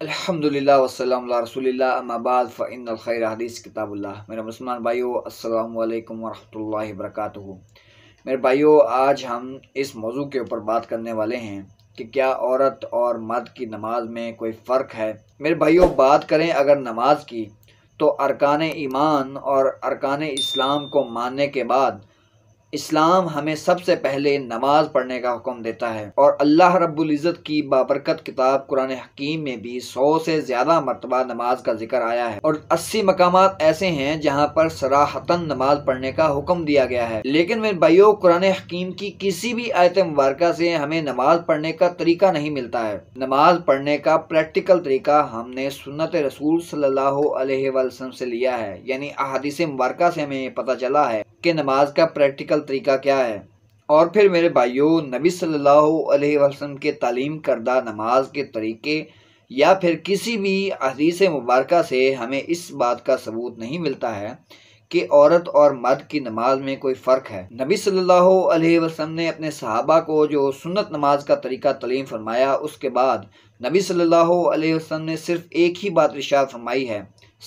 الحمدللہ والسلام علی رسول اللہ اما بعد فإن الخیر حدیث کتاب اللہ۔ میرے مسلمان بھائیو، السلام علیکم ورحمۃ اللہ وبرکاتہ۔ میرے بھائیو، آج ہم اس موضوع کے اوپر بات کرنے والے ہیں کہ کیا عورت اور مرد کی نماز میں کوئی فرق ہے۔ میرے بھائیو، بات کریں اگر نماز کی تو ارکان ایمان اور ارکان اسلام کو ماننے کے بعد اسلام ہمیں سب سے پہلے نماز پڑھنے کا حکم دیتا ہے، اور اللہ رب العزت کی بابرکت کتاب قرآن حکیم میں بھی 100 سے زیادہ مرتبہ نماز کا ذکر آیا ہے، اور 80 مقامات ایسے ہیں جہاں پر صراحتاً نماز پڑھنے کا حکم دیا گیا ہے۔ لیکن میرے بھائیو، قرآن حکیم کی کسی بھی آیت مبارکہ سے ہمیں نماز پڑھنے کا طریقہ نہیں ملتا ہے۔ نماز پڑھنے کا پریکٹیکل طریقہ ہم نے سنت رسول صلی اللہ علیہ وسلم سے لیا ہے، یعنی احادیث مبارکہ سے ہمیں پتہ چلا ہے کہ نماز کا پریکٹیکل طریقہ کیا ہے۔ اور پھر میرے بھائیوں، نبی صلی اللہ علیہ وسلم کے تعلیم کردہ نماز کے طریقے یا پھر کسی بھی حدیث مبارکہ سے ہمیں اس بات کا ثبوت نہیں ملتا ہے کہ عورت اور مرد کی نماز میں کوئی فرق ہے۔ نبی صلی اللہ علیہ وسلم نے اپنے صحابہ کو جو سنت نماز کا طریقہ تعلیم فرمایا، اس کے بعد نبی صلی اللہ علیہ وسلم نے صرف ایک ہی بات ارشاد فرمائی ہے،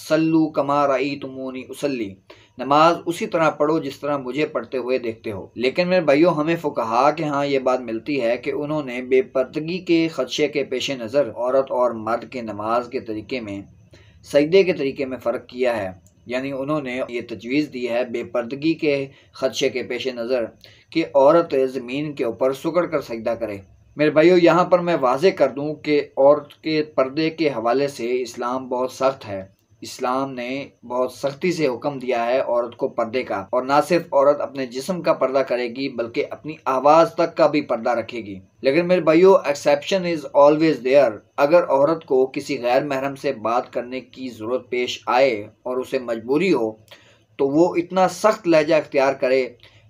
صلو کما رأیتمونی اصلی، نماز اسی طرح پڑھو جس طرح مجھے پڑھتے ہوئے دیکھتے ہو۔ لیکن میرے بھائیوں، ہمیں فقہا کے ہاں یہ بات ملتی ہے کہ انہوں نے بے پردگی کے خدشے کے پیش نظر عورت اور مرد کے نماز کے طریقے میں سجدے کے طریقے میں فرق کیا ہے، یعنی انہوں نے یہ تجویز دی ہے بے پردگی کے خدشے کے پیش نظر کہ عورت زمین کے اوپر سکڑ کر سجدہ کرے۔ میرے بھائیوں، یہاں پر میں واضح کر دوں کہ عورت کے پردے کے حوالے سے اسلام بہت سخت ہے۔ اسلام نے بہت سختی سے حکم دیا ہے عورت کو پردے کا، اور نہ صرف عورت اپنے جسم کا پردہ کرے گی بلکہ اپنی آواز تک کا بھی پردہ رکھے گی۔ لیکن میرے بھائیو، ایکسیپشن از آلویز دیئر۔ اگر عورت کو کسی غیر محرم سے بات کرنے کی ضرورت پیش آئے اور اسے مجبوری ہو تو وہ اتنا سخت لہجہ اختیار کرے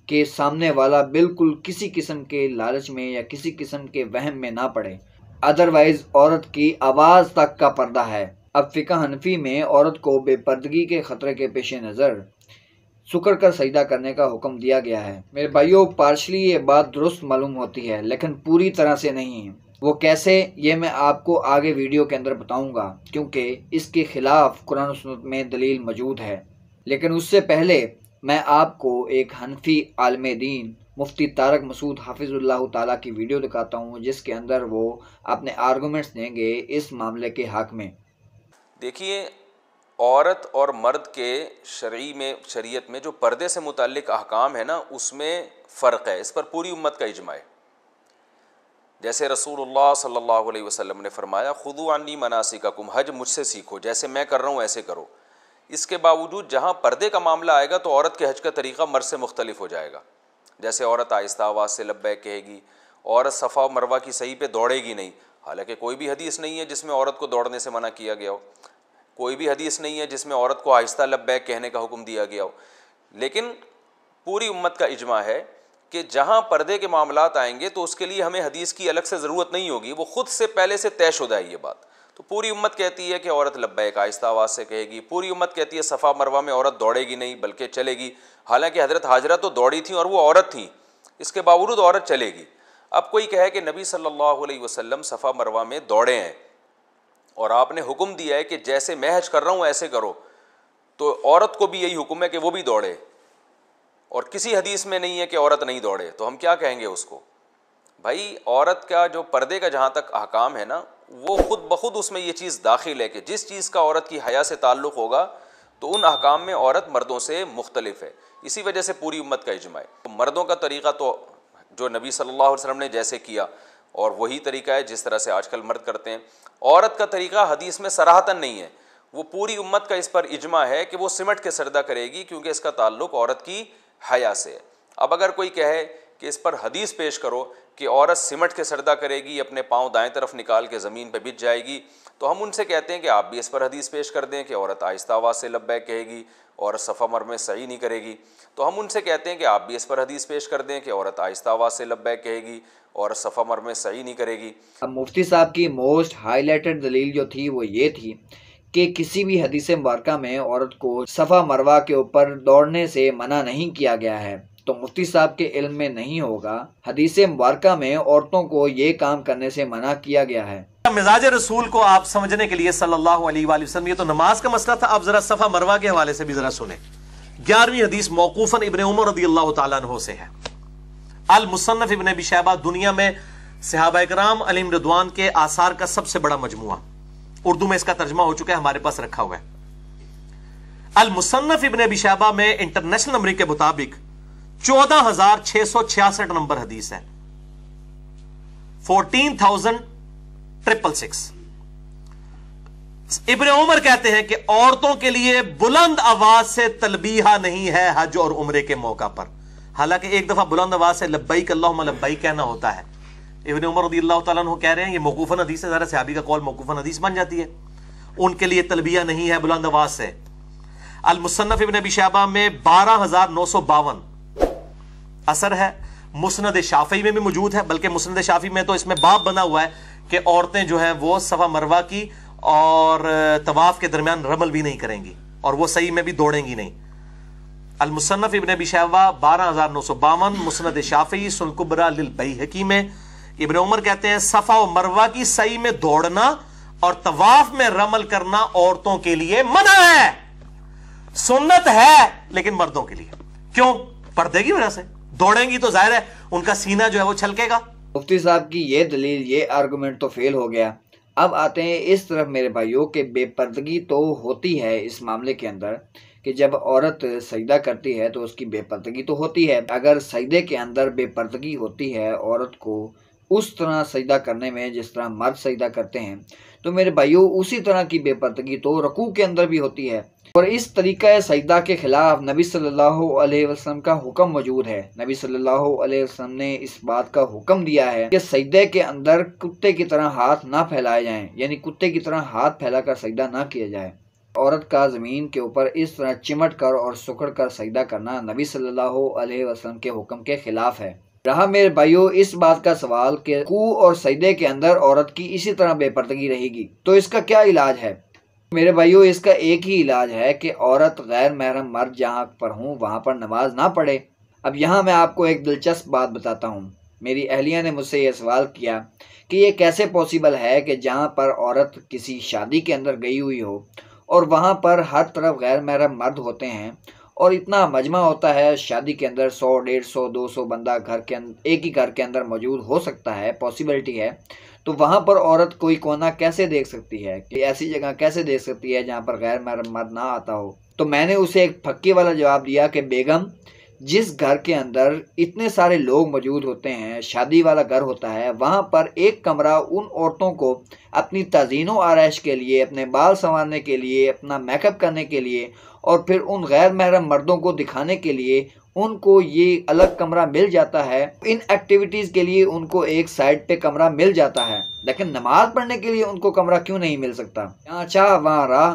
کہ سامنے والا بالکل کسی قسم کے لالچ میں یا کسی قسم کے وہم میں نہ پڑے، ادروائز عورت کی آواز تک کا پردہ ہے۔ اب فقہ حنفی میں عورت کو بے پردگی کے خطرے کے پیش نظر سکڑ کر سجدہ کرنے کا حکم دیا گیا ہے۔ میرے بھائیوں، پارشلی یہ بات درست معلوم ہوتی ہے لیکن پوری طرح سے نہیں۔ وہ کیسے، یہ میں آپ کو آگے ویڈیو کے اندر بتاؤں گا، کیونکہ اس کے خلاف قرآن و سنت میں دلیل موجود ہے۔ لیکن اس سے پہلے میں آپ کو ایک حنفی عالم دین مفتی طارق مسعود حافظ اللہ تعالیٰ کی ویڈیو دکھاتا ہوں، جس کے اندر وہ اپنے آرگومنٹس دیں گے اس معاملے کے حق میں۔ دیکھیے، عورت اور مرد کے شریعت میں جو پردے سے متعلق احکام ہے نا، اس میں فرق ہے۔ اس پر پوری امت کا اجماع ہے۔ جیسے رسول اللہ صلی اللہ علیہ وسلم نے فرمایا، خذوا عنی مناسککم، حج مجھ سے سیکھو، جیسے میں کر رہا ہوں ایسے کرو۔ اس کے باوجود جہاں پردے کا معاملہ آئے گا تو عورت کے حج کا طریقہ مرد سے مختلف ہو جائے گا۔ جیسے عورت آہستہ آواز سے لبیک کہے گی، عورت صفا و مروہ کی صحیح پہ دوڑے گی نہیں، حالانکہ کوئی بھی حدیث نہیں ہے جس میں عورت کو دوڑنے سے منع کیا گیا ہو، کوئی بھی حدیث نہیں ہے جس میں عورت کو آہستہ لبیک کہنے کا حکم دیا گیا ہو۔ لیکن پوری امت کا اجماع ہے کہ جہاں پردے کے معاملات آئیں گے تو اس کے لیے ہمیں حدیث کی الگ سے ضرورت نہیں ہوگی، وہ خود سے پہلے سے طے شدہ ہے یہ بات۔ تو پوری امت کہتی ہے کہ عورت لبیک آہستہ آواز سے کہے گی، پوری امت کہتی ہے صفا مروہ میں عورت دوڑے گی نہیں بلکہ چلے گی، حالانکہ حضرت ہاجرہ تو دوڑی تھیں اور وہ عورت تھیں، اس کے باوجود عورت چلے گی۔ اب کوئی کہے کہ نبی صلی اللہ علیہ وسلم صفا مروہ میں دوڑے ہیں اور آپ نے حکم دیا ہے کہ جیسے میں حج کر رہا ہوں ایسے کرو، تو عورت کو بھی یہی حکم ہے کہ وہ بھی دوڑے، اور کسی حدیث میں نہیں ہے کہ عورت نہیں دوڑے، تو ہم کیا کہیں گے اس کو؟ بھائی، عورت کا جو پردے کا جہاں تک احکام ہے نا، وہ خود بخود اس میں یہ چیز داخل ہے کہ جس چیز کا عورت کی حیا سے تعلق ہوگا تو ان احکام میں عورت مردوں سے مختلف ہے۔ اسی وجہ سے پوری امت کا اجماع ہے۔ مردوں کا طریقہ تو جو نبی صلی اللہ علیہ وسلم نے جیسے کیا، اور وہی طریقہ ہے جس طرح سے آج کل مرد کرتے ہیں۔ عورت کا طریقہ حدیث میں صراحتاً نہیں ہے، وہ پوری امت کا اس پر اجماع ہے کہ وہ سمٹ کے سجدہ کرے گی، کیونکہ اس کا تعلق عورت کی حیا سے ہے۔ اب اگر کوئی کہے کہ اس پر حدیث پیش کرو کہ عورت سمٹ کے سجدہ کرے گی، اپنے پاؤں دائیں طرف نکال کے زمین پہ بچ جائے گی، تو ہم ان سے کہتے ہیں کہ آپ بھی اس پر حدیث پیش کر دیں کہ عورت آہستہ آواز سے لبیک کہے گی، عورت صفا مروہ میں سعی نہیں کرے گی، تو ہم ان سے کہتے ہیں کہ آپ بھی اس پر حدیث پیش کر دیں کہ عورت آہستہ آواز سے لبیک کہے گی اور صفا مروہ میں سعی نہیں کرے گی۔ اب مفتی صاحب کی موسٹ ہائی لائٹڈ دلیل جو تھی وہ یہ تھی کہ کسی بھی حدیث مبارکہ میں عورت کو صفا مروہ کے اوپر دوڑنے سے منع نہیں کیا گیا ہے، تو مفتی صاحب کے علم میں نہیں ہوگا حدیث مبارکہ میں عورتوں کو یہ کام کرنے سے منع کیا گیا ہے۔ مزاج رسول کو آپ سمجھنے کے لیے صلی اللہ علیہ وآلہ وسلم، یہ تو نماز کا مسئلہ تھا، آپ ذرا صفا مروہ کے حوالے سے بھی ذرا سنیں۔ 11ویں حدیث موقوفاً ابن عمر رضی اللہ تعالیٰ عنہ سے ہے۔ المصنف ابن ابی شیبہ دنیا میں صحابہ کرام علیہم رضوان کے آثار کا سب سے بڑا مجموعہ، اردو میں اس کا ترجمہ ہو چکا ہے، ہمارے پاس رکھا ہوا ہے۔ المصنف ابن ابی شیبہ میں انٹرنیشنل نمبر کے مطابق 14,666 نمبر حدیث ہے، 14,666۔ ابن عمر کہتے ہیں کہ عورتوں کے لیے بلند آواز سے تلبیہ نہیں ہے حج اور عمرے کے موقع پر، حالانکہ ایک دفعہ بلند آواز سے لبیک اللہم لبیک کہنا ہوتا ہے۔ ابن عمر رضی اللہ تعالیٰ عنہ کہہ رہے ہیں، یہ موقوفاً حدیث ہے، ذرا صحابی کا قول موقوفاً حدیث بن جاتی ہے، ان کے لیے تلبیہ نہیں ہے بلند آواز سے۔ المصنف ابن ابی شیبہ میں 12,952 اثر ہے، مسند شافعی میں بھی موجود ہے، بلکہ مسند شافعی میں تو اس میں باب بنا ہوا ہے کہ عورتیں جو ہیں وہ صفا مروہ کی اور طواف کے درمیان رمل بھی نہیں کریں گی، اور وہ صحیح میں بھی دوڑیں گی نہیں۔ المصنف ابن ابی شیبہ 12,952، مسند شافعی سنن کبریٰ للبیہقی میں ابن عمر کہتے ہیں صفا و مروہ کی صحیح میں دوڑنا اور طواف میں رمل کرنا عورتوں کے لیے منع ہے، سنت ہے لیکن مردوں کے لیے۔ کیوں؟ پردے کی وجہ سے، دوڑیں گی تو ظاہر ہے ان کا سینہ جو ہے وہ چھلکے گا۔ مفتی صاحب کی یہ دلیل، یہ آرگومنٹ تو فیل ہو گیا۔ اب آتے ہیں اس طرف میرے بھائیوں کہ بے پردگی تو ہوتی ہے اس معاملے کے اندر کہ جب عورت سجدہ کرتی ہے تو اس کی بے پردگی تو ہوتی ہے۔ اگر سجدے کے اندر بے پردگی ہوتی ہے عورت کو اس طرح سجدہ کرنے میں جس طرح مرد سجدہ کرتے ہیں، تو میرے بھائیوں اسی طرح کی بے پردگی تو رکوع کے اندر بھی ہوتی ہے۔ اور اس طریقہ سجدہ کے خلاف نبی صلی اللہ علیہ وسلم کا حکم موجود ہے۔ نبی صلی اللہ علیہ وسلم نے اس بات کا حکم دیا ہے کہ سجدے کے اندر کتے کی طرح ہاتھ نہ پھیلائے جائیں، یعنی کتے کی طرح ہاتھ پھیلا کر سجدہ نہ کیا جائے۔ عورت کا زمین کے اوپر اس طرح چمٹ کر اور سکڑ کر سجدہ کرنا نبی صلی اللہ علیہ وسلم کے حکم کے خلاف ہے۔ رہا میرے بھائیوں اس بات کا سوال کہ رکوع اور سجدے کے اندر عورت کی اسی طرح بے پردگی رہے گی، تو اس کا کیا علاج ہے؟ میرے بھائیوں اس کا ایک ہی علاج ہے کہ عورت غیر محرم مرد جہاں پر ہوں وہاں پر نماز نہ پڑھے۔ اب یہاں میں آپ کو ایک دلچسپ بات بتاتا ہوں۔ میری اہلیہ نے مجھ سے یہ سوال کیا کہ یہ کیسے پاسبل ہے کہ جہاں پر عورت کسی شادی کے اندر گئی ہوئی ہو اور وہاں پر ہر طرف غیر محرم مرد ہوتے ہیں اور اتنا مجمع ہوتا ہے شادی کے اندر، 100 150 200 بندہ گھر کے اندر، ایک ہی گھر کے اندر موجود ہو سکتا ہے، پاسبلٹی ہے، تو وہاں پر عورت کوئی کونا کیسے دیکھ سکتی ہے، کہ ایسی جگہ کیسے دیکھ سکتی ہے جہاں پر غیر محرم مرد نہ آتا ہو؟ تو میں نے اسے ایک پھکی والا جواب دیا کہ بیگم، جس گھر کے اندر اتنے سارے لوگ موجود ہوتے ہیں، شادی والا گھر ہوتا ہے، وہاں پر ایک کمرہ ان عورتوں کو اپنی تزئین و آرائش کے لیے، اپنے بال سنوارنے کے لیے، اپنا میک اپ کرنے کے لیے اور پھر ان غیر محرم مردوں کو دکھانے کے لیے ان کو یہ الگ کمرہ مل جاتا ہے۔ ان ایکٹیویٹیز کے لیے ان کو ایک سائڈ پہ کمرہ مل جاتا ہے، لیکن نماز پڑھنے کے لیے ان کو کمرہ کیوں نہیں مل سکتا؟ یہاں چاہ وہاں راہ۔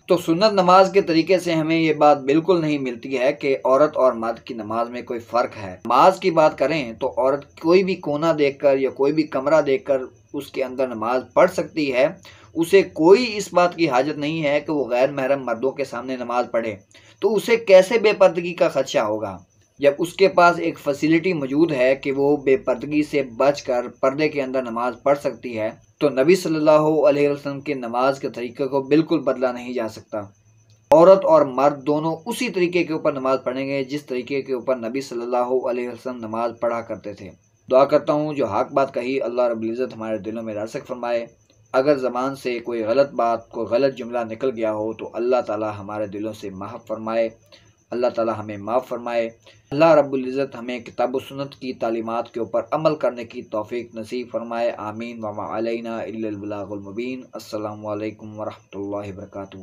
تو سنت نماز کے طریقے سے ہمیں یہ بات بالکل نہیں ملتی ہے کہ عورت اور مرد کی نماز میں کوئی فرق ہے۔ نماز کی بات کریں تو عورت کوئی بھی کونا دیکھ کر یا کوئی بھی کمرہ دیکھ کر اس کے اندر نماز پڑھ سکتی ہے، اسے کوئی اس بات کی حاجت نہیں ہے کہ وہ غیر محرم مردوں کے سامنے نماز پڑھے۔ تو اسے کیسے بے پردگی کا خدشہ ہوگا جب اس کے پاس ایک فیسیلٹی موجود ہے کہ وہ بے پردگی سے بچ کر پردے کے اندر نماز پڑھ سکتی ہے؟ تو نبی صلی اللہ علیہ وسلم کے نماز کے طریقے کو بالکل بدلا نہیں جا سکتا۔ عورت اور مرد دونوں اسی طریقے کے اوپر نماز پڑھیں گے جس طریقے کے اوپر نبی صلی اللہ علیہ وسلم نماز پڑھا کرتے تھے۔ دعا کرتا ہوں جو حق بات کہی اللہ رب العزت ہمارے دلوں میں راسخ فرمائے۔ اگر زبان سے کوئی غلط بات، کوئی غلط جملہ نکل گیا ہو تو اللہ تعالی ہمارے دلوں سے محو فرمائے، اللہ تعالی ہمیں معاف فرمائے۔ اللہ رب العزت ہمیں کتاب و سنت کی تعلیمات کے اوپر عمل کرنے کی توفیق نصیب فرمائے، آمین۔ وما علینا الا البلاغ المبین۔ السلام علیکم ورحمۃ اللہ وبرکاتہ۔